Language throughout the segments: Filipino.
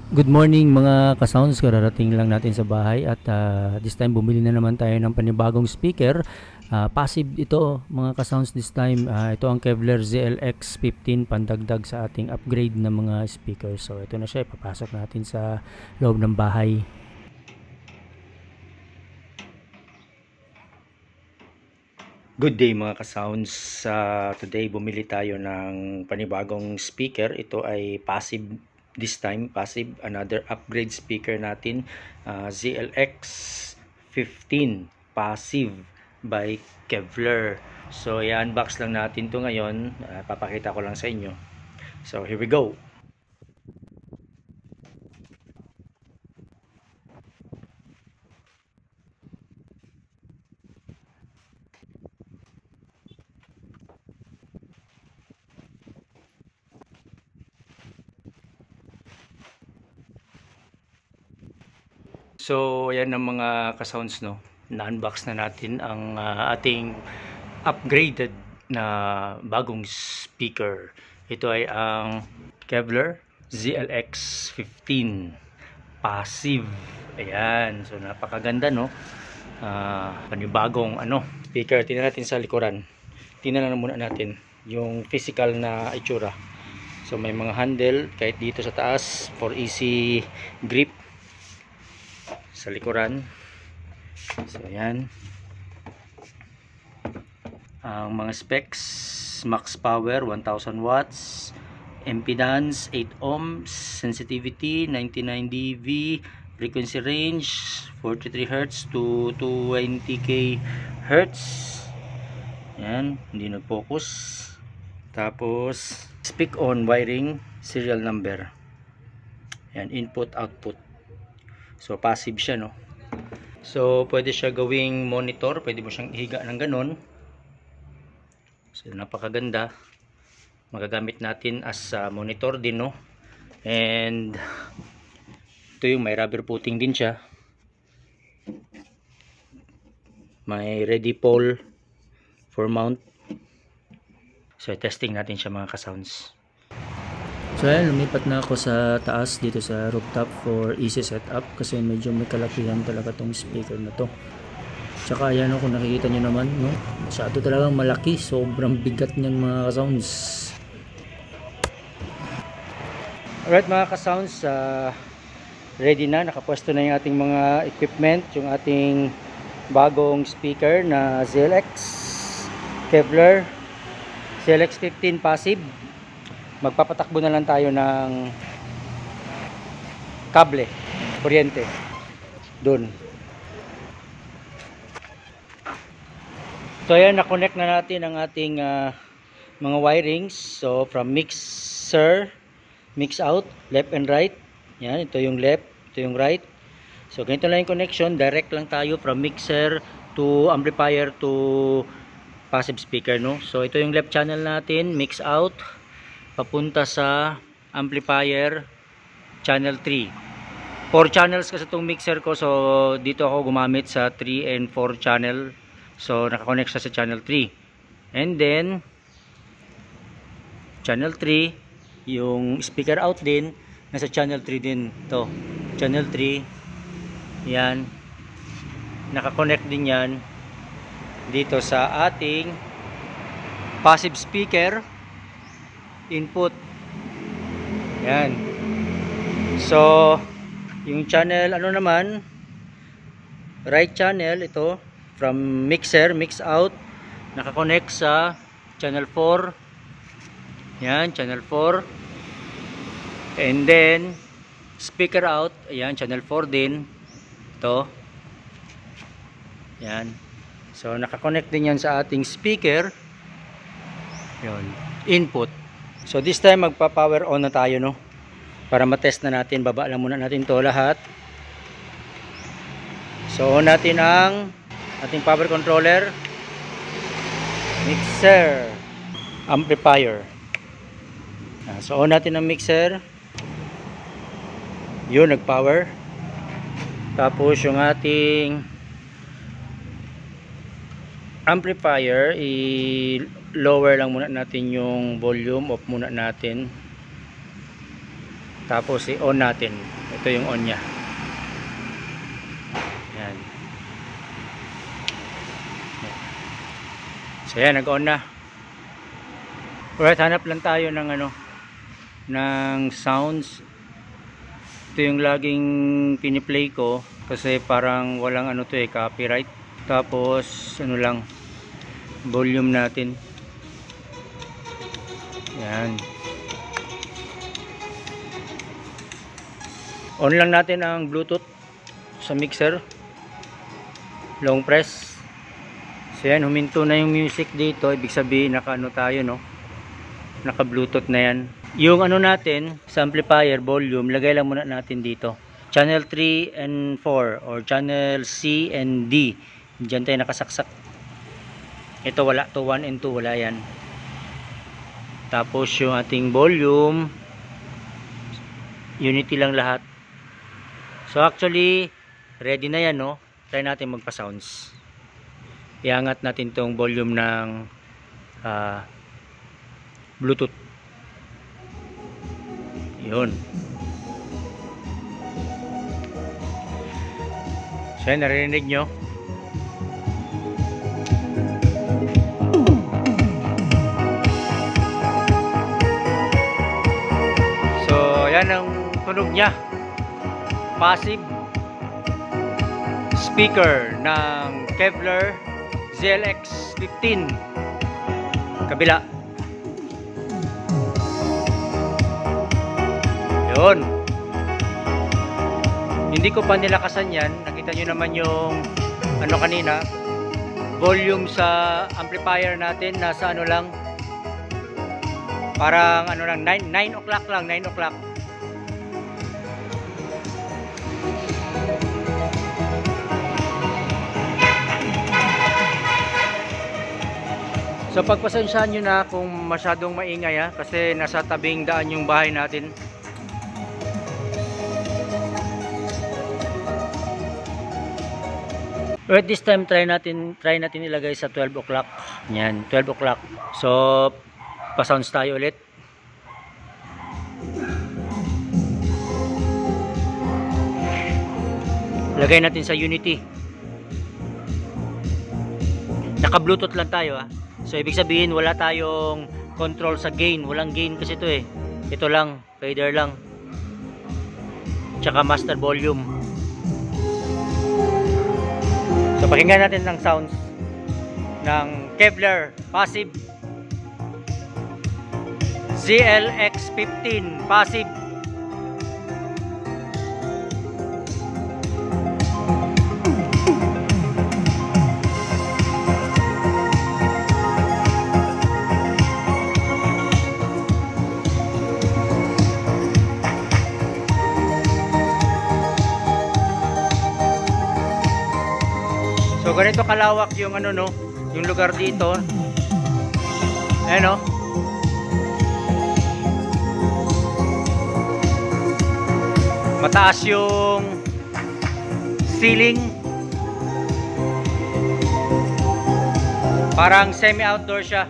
Good morning mga ka-sounds, kararating lang natin sa bahay at this time bumili na naman tayo ng panibagong speaker. Passive ito mga ka-sounds this time. Ito ang Kevlar ZLX15 pandagdag sa ating upgrade na mga speaker. So ito na siya, ipapasok natin sa loob ng bahay. Good day mga ka-sounds. Today bumili tayo ng panibagong speaker. Ito ay passive this time, passive, another upgrade speaker natin, ZLX 15 passive by Kevlar. So i-unbox lang natin to ngayon, papakita ko lang sa inyo. So here we go. So ayan ang mga ka-sounds, no, na-unbox na natin ang ating upgraded na bagong speaker. Ito ay ang Kevlar ZLX 15 passive. Ayan, so napakaganda, no, panibagong speaker. Tingnan natin sa likuran. Tingnan na muna natin yung physical na itsura. So may mga handle kahit dito sa taas for easy grip sa likuran. So ayan ang mga specs: max power 1000 watts, impedance 8 ohms, sensitivity 99 dB, frequency range 43 Hz to 220 Hz. Yan, hindi nag-focus. Tapos speak on wiring, serial number. Yan, input output. So passive siya, no. So pwede siya gawing monitor, pwede mo siyang ihiga ng ganon. So napakaganda, magagamit natin as monitor din, no. And ito yung may rubber footing din siya, may ready pole for mount. So testing natin siya mga ka-sounds. So ayan, lumipat na ako sa taas dito sa rooftop for easy setup kasi medyo may kalakihan talaga tong speaker na to. Tsaka ayan, kung nakikita nyo naman, no, masyado talagang malaki, sobrang bigat niyan mga ka-sounds. Alright mga ka-sounds, ready na, nakapwesto na yung ating mga equipment, yung ating bagong speaker na ZLX Kevlar ZLX 15 passive. Magpapatakbo na lang tayo ng kable, kuryente dun. So ayan, na-connect na natin ang ating mga wirings. So from mixer, mix out, left and right. Yan, ito yung left, ito yung right. So ganito lang yung connection, direct lang tayo from mixer to amplifier to passive speaker, no. So ito yung left channel natin, mix out, papunta sa amplifier channel 3. 4 channels kasi itong mixer ko, so dito ako gumamit sa 3 and 4 channel. So nakakonect siya sa channel 3. And then channel 3, yung speaker out din nasa channel 3 din to. Channel 3, yan, nakakonect din yan dito sa ating passive speaker input. Yan. So yung channel naman, right channel, ito from mixer, mix out, nakakonect sa channel 4. Yan, channel 4. And then speaker out, ayan, channel 4 din ito. Yan. So nakakonect din yan sa ating speaker. Yun, input. So this time magpa-power on na tayo, no, para matest na natin. Baba lang muna natin to lahat. So on natin ang ating power controller, mixer, amplifier. So on natin ang mixer. Yun, nag-power. Tapos yung ating amplifier, i-lower lang muna natin yung volume, off muna natin. Tapos i-on natin. Ito yung on nya. Yan. So yan, nag-on na. Alright, hanap lang tayo ng ng sounds. Ito yung laging piniplay ko kasi parang walang copyright. Tapos lang, volume natin. Yan. On lang natin ang Bluetooth sa mixer. Long press. So yan, huminto na yung music dito. Ibig sabihin tayo, no? Naka Bluetooth na yan. Yung natin sa amplifier volume, lagay lang muna natin dito. Channel 3 and 4 or channel C and D. Diyan tayo nakasaksak. Ito wala, to 1 and 2 wala yan. Tapos yung ating volume, unity lang lahat. So actually, ready na yan, no? Try natin magpa-sounds. Iangat natin tong volume ng Bluetooth. Yun. So yan, narinig nyo. So yan ang tunog nya. Passive speaker ng Kevlar ZLX 15 kabila. Yun, hindi ko pa nilakasan yan. Nakita nyo naman yung kanina, volume sa amplifier natin nasa lang, parang lang 9 o'clock lang, 9 o'clock. So pagpasensyahan nyo na kung masyadong maingay kasi nasa tabing daan yung bahay natin. But this time try natin ilagay sa 12 o'clock. Yan, 12 o'clock. So pa-sounds tayo ulit. Lagay natin sa unity. Naka Bluetooth lang tayo So ibig sabihin wala tayong control sa gain. Walang gain kasi ito Ito lang, fader lang. Tsaka master volume. So pakinggan natin ng sounds ng Kevlar Passive ZLX 15 Passive. So ganito kalawak yung yung lugar dito. Ayan mataas yung ceiling. Parang semi-outdoor siya.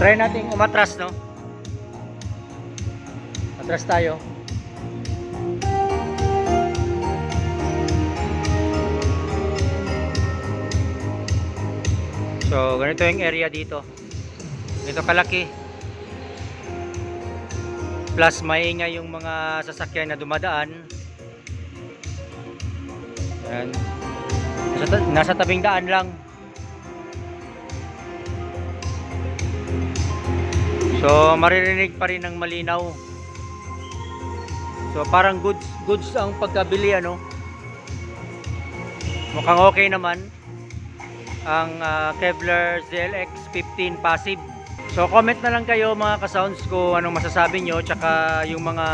Try natin umatras, no? Atras tayo. So, ganito yung area dito. Ito kalaki. Plus, maingay yung mga sasakyan na dumadaan. Ayan. Nasa tabing daan lang. So maririnig pa rin ng malinaw. So parang goods ang pagkabili Mukhang okay naman ang Kevlar ZLX 15 Passive. So comment na lang kayo mga ka-sounds ko anong masasabi nyo, tsaka yung mga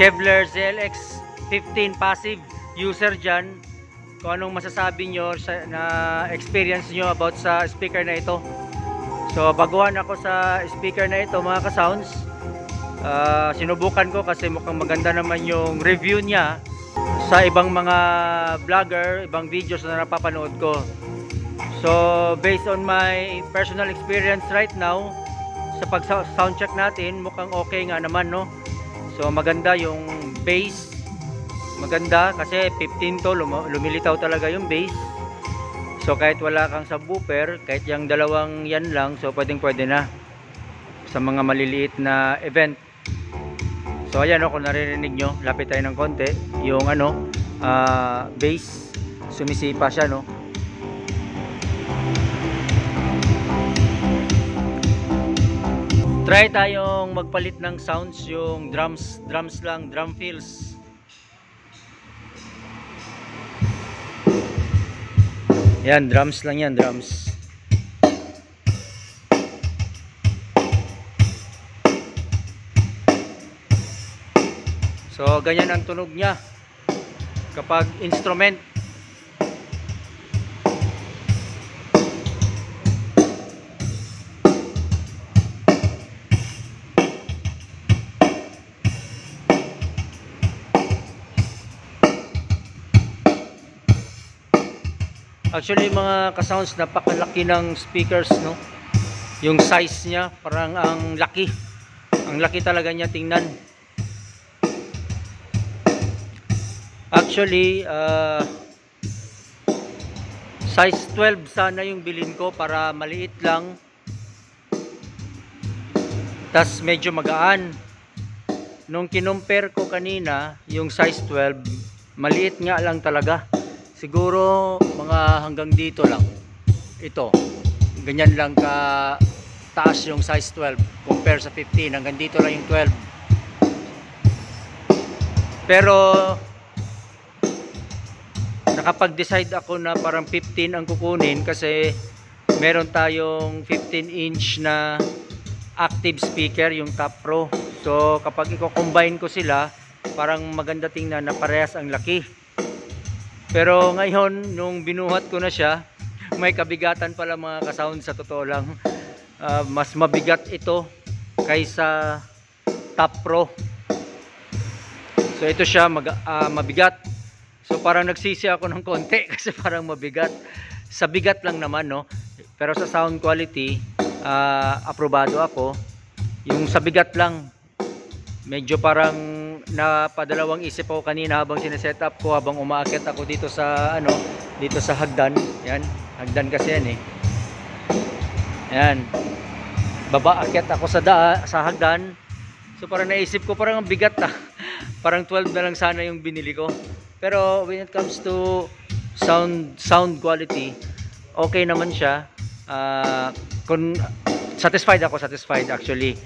Kevlar ZLX 15 Passive user dyan, kung anong masasabi nyo na experience nyo about sa speaker na ito. So baguhan ako sa speaker na ito mga ka-sounds. Sinubukan ko kasi mukhang maganda naman yung review niya sa ibang mga vlogger, ibang videos na napapanood ko. So based on my personal experience right now, sa pag sound check natin mukhang okay nga naman, no? So maganda yung bass, maganda kasi 15 to, lumilitaw talaga yung bass. So kahit wala kang subwoofer, kahit yung dalawang yan lang, so pwede na sa mga maliliit na event. So ayan, kung naririnig nyo, lapit tayo ng konti, yung bass, sumisipa siya, no? Try tayong magpalit ng sounds, yung drums lang, drum fills. Yan, drums lang yan, drums. So ganyan ang tunog niya kapag instrument. Actually mga ka-sounds, napakalaki ng speakers, no? Yung size niya parang ang laki. Ang laki talaga niya tingnan. Actually, size 12 sana yung bilhin ko para maliit lang. Tas medyo magaan. Nung kinumpare ko kanina, yung size 12, maliit nga lang talaga. Siguro mga hanggang dito lang. Ito, ganyan lang ka taas yung size 12 compare sa 15. Hanggang dito lang yung 12. Pero nakapag-decide ako na parang 15 ang kukunin kasi meron tayong 15-inch na active speaker, yung Top Pro. So kapag i-combine ko sila, parang maganda tingnan na parehas ang laki. Pero ngayon, nung binuhat ko na siya, may kabigatan pala mga ka-sound, sa totoo lang. Mas mabigat ito kaysa Top Pro. So ito siya, mabigat. So parang nagsisi ako ng konti kasi parang mabigat. Sa bigat lang naman, no? Pero sa sound quality, aprobado ako. Yung sa bigat lang, medyo parang napadalawang isip ako kanina habang sineset up ko, habang umaakyat ako dito sa dito sa hagdan. Yan, hagdan kasi yan eh. Yan. Baba akyat ako sa hagdan. So parang naisip ko parang ang bigat ah. Parang 12 na lang sana yung binili ko. Pero when it comes to sound quality, okay naman siya. Satisfied actually.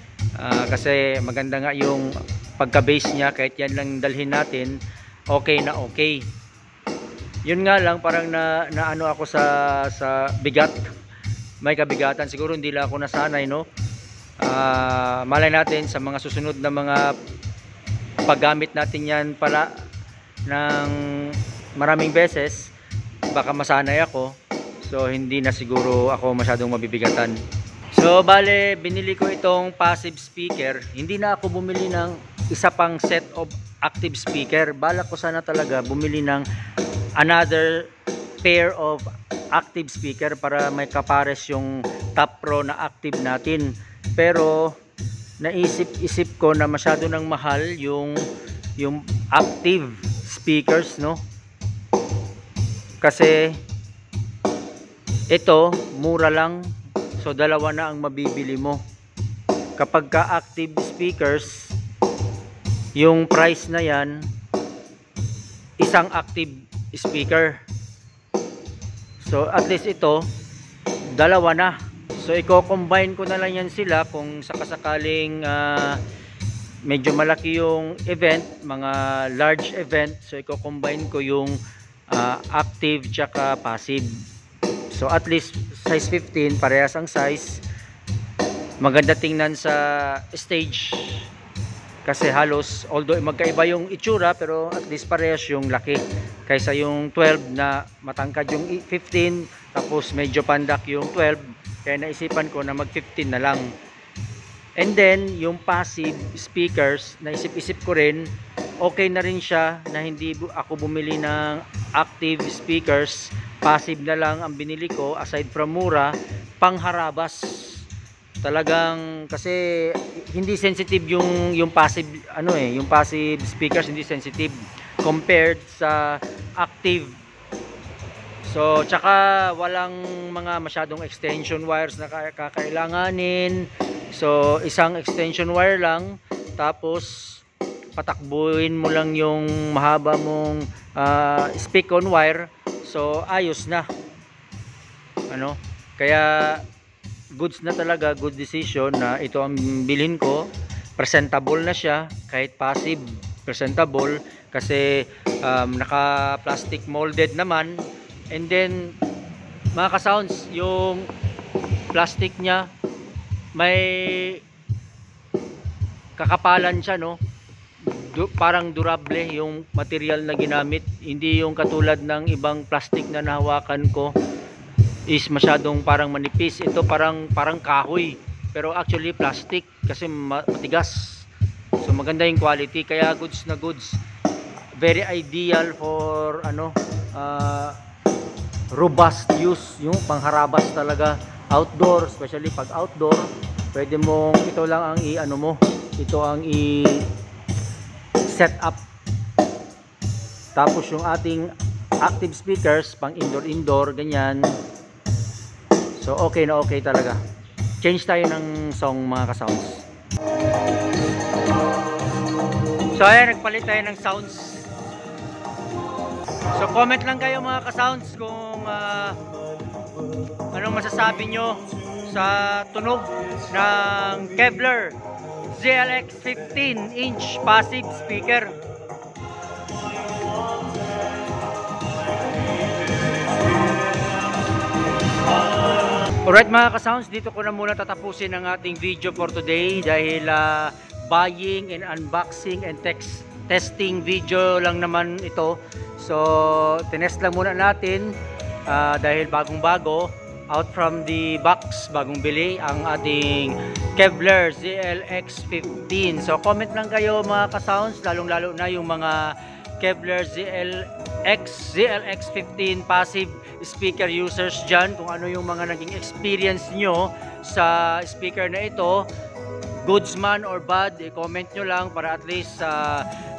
Kasi maganda nga yung pagka-bass niya, kahit yan lang dalhin natin, okay na okay. Yun nga lang, parang naano ako sa bigat. May kabigatan, siguro hindi lang ako nasanay, no? Malay natin sa mga susunod na mga paggamit natin yan pala ng maraming beses, baka masanay ako. So hindi na siguro ako masyadong mabibigatan. So bale, binili ko itong passive speaker. Hindi na ako bumili ng isa pang set of active speaker. Balak ko sana talaga bumili ng another pair of active speaker para may kapares yung Top Pro na active natin. Pero naisip-isip ko na masyado nang mahal yung active speakers, no? Kasi ito mura lang. So dalawa na ang mabibili mo. Kapag ka active speakers, yung price na yan, isang active speaker. So at least ito, dalawa na. So i-combine ko na lang yan sila kung sakasakaling medyo malaki yung event, mga large event. So i-combine ko yung active tsaka passive. So at least size 15, parehas ang size. Maganda tingnan sa stage. Kasi halos, although magkaiba yung itsura, pero at least parehas yung laki. Kaysa yung 12 na matangkad yung 15, tapos medyo pandak yung 12. Kaya naisipan ko na mag 15 na lang. And then, yung passive speakers, naisip-isip ko rin, okay na rin siya na hindi ako bumili ng active speakers. Passive na lang ang binili ko, aside from mura, pangharabas. Talagang kasi hindi sensitive yung passive yung passive speakers, hindi sensitive compared sa active. So tsaka walang mga masyadong extension wires na kakailanganin. So isang extension wire lang, tapos patakbuhin mo lang yung mahaba mong speak on wire. So ayos na. Kaya goods na talaga, good decision na ito ang bilhin ko. Presentable na siya, kahit passive, presentable kasi naka plastic molded naman. And then mga ka-sounds, yung plastic niya may kakapalan siya, no? Parang durable yung material na ginamit, hindi yung katulad ng ibang plastic na nahawakan ko is masyadong parang manipis. Ito parang kahoy, pero actually plastic kasi matigas. So maganda yung quality, kaya goods na goods. Very ideal for robust use, yung pangharabas talaga outdoor, especially pag outdoor. Pwede mong ito lang ang ito ang set up. Tapos yung ating active speakers pang indoor ganyan. So okay na okay talaga. Change tayo ng song mga ka-sounds. So ayan, nagpalit tayo ng sounds. So comment lang kayo mga ka-sounds kung anong masasabi nyo sa tunog ng Kevlar ZLX 15-inch passive speaker. Alright mga ka-sounds, dito ko na muna tatapusin ang ating video for today dahil buying and unboxing and testing video lang naman ito. So tinest lang muna natin dahil bagong-bago, out from the box, bagong bili ang ating Kevlar ZLX 15. So comment lang kayo mga ka-sounds, lalong-lalo na yung mga Kevlar ZLX 15 passive speaker users dyan, kung ano yung mga naging experience nyo sa speaker na ito, goods man or bad, i-comment nyo lang para at least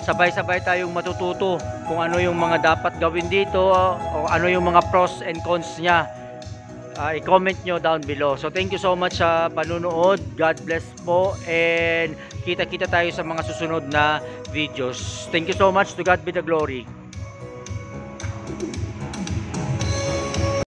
sabay-sabay tayong matututo kung ano yung mga dapat gawin dito o ano yung mga pros and cons nya. I-comment nyo down below. So thank you so much sa panunood. God bless po, and kita-kita tayo sa mga susunod na videos. Thank you so much. To God be the glory.